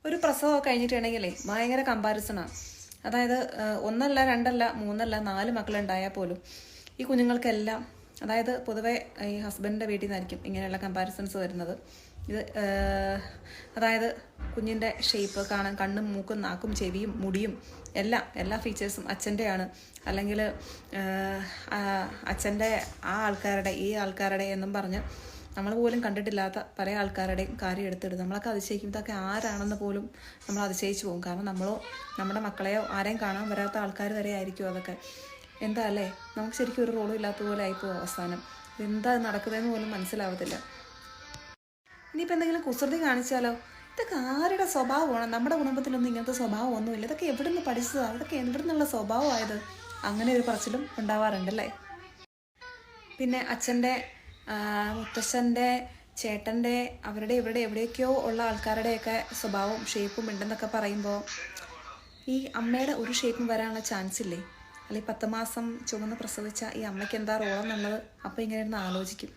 ഒരു പ്രസവമൊക്കെ കഴിഞ്ഞിട്ടുണ്ടെങ്കിലേ ഭയങ്കര കമ്പാരിസണാണ്. അതായത് ഒന്നല്ല, രണ്ടല്ല, മൂന്നല്ല, 4 മക്കളുണ്ടായാൽ പോലും ഈ കുഞ്ഞുങ്ങൾക്കെല്ലാം, അതായത് പൊതുവെ ഈ ഹസ്ബൻഡിൻ്റെ വീട്ടിൽ നിന്നായിരിക്കും ഇങ്ങനെയുള്ള കമ്പാരിസൺസ് വരുന്നത്. ഇത് അതായത് കുഞ്ഞിൻ്റെ ഷേപ്പ് കാണാൻ, കണ്ണും മൂക്കും നാക്കും ചെവിയും മുടിയും എല്ലാ ഫീച്ചേഴ്സും അച്ഛൻ്റെയാണ്, അല്ലെങ്കിൽ അച്ഛൻ്റെ ആ ആൾക്കാരുടെ ഈ ആൾക്കാരുടെ എന്നും പറഞ്ഞ് നമ്മൾ പോലും കണ്ടിട്ടില്ലാത്ത പല ആൾക്കാരുടെയും കാര്യം എടുത്തിടും. നമ്മളൊക്കെ അതിശയിക്കും, ഇതൊക്കെ ആരാണെന്ന് പോലും നമ്മൾ അതിശയിച്ചു പോകും. കാരണം നമ്മളോ നമ്മുടെ മക്കളെയോ ആരെയും കാണാൻ വരാത്ത ആൾക്കാർ വരെ ആയിരിക്കും അതൊക്കെ. എന്താ അല്ലേ, നമുക്ക് ശരിക്കും ഒരു റോളും ഇല്ലാത്ത പോലെ ആയിപ്പോവും അവസാനം. എന്താ നടക്കുന്നതെന്ന് പോലും മനസ്സിലാവത്തില്ല. ഇനിയിപ്പോൾ എന്തെങ്കിലും കുസൃതി കാണിച്ചാലോ, ഇതൊക്കെ ആരുടെ സ്വഭാവമാണ്? നമ്മുടെ കുടുംബത്തിലൊന്നും ഇങ്ങനത്തെ സ്വഭാവമൊന്നുമില്ല, ഇതൊക്കെ എവിടെ നിന്ന് പഠിച്ചതാണ്, ഇതൊക്കെ എവിടെ നിന്നുള്ള സ്വഭാവമായത്? അങ്ങനെ ഒരു പറച്ചിലും ഉണ്ടാവാറുണ്ടല്ലേ. പിന്നെ അച്ഛൻ്റെ, മുത്തശ്ശൻ്റെ, ചേട്ടൻ്റെ, അവരുടെ ഇവരുടെ എവിടെയൊക്കെയോ ഉള്ള ആൾക്കാരുടെയൊക്കെ സ്വഭാവവും ഷേപ്പും ഉണ്ടെന്നൊക്കെ പറയുമ്പോൾ ഈ അമ്മയുടെ ഒരു ഷേപ്പും വരാനുള്ള ചാൻസ് ഇല്ലേ? അല്ലെങ്കിൽ 10 മാസം ചുമന്ന് പ്രസവിച്ച ഈ അമ്മയ്ക്ക് എന്താ റോളെന്നുള്ളത് അപ്പോൾ ഇങ്ങനെ ഇരുന്ന് ആലോചിക്കും.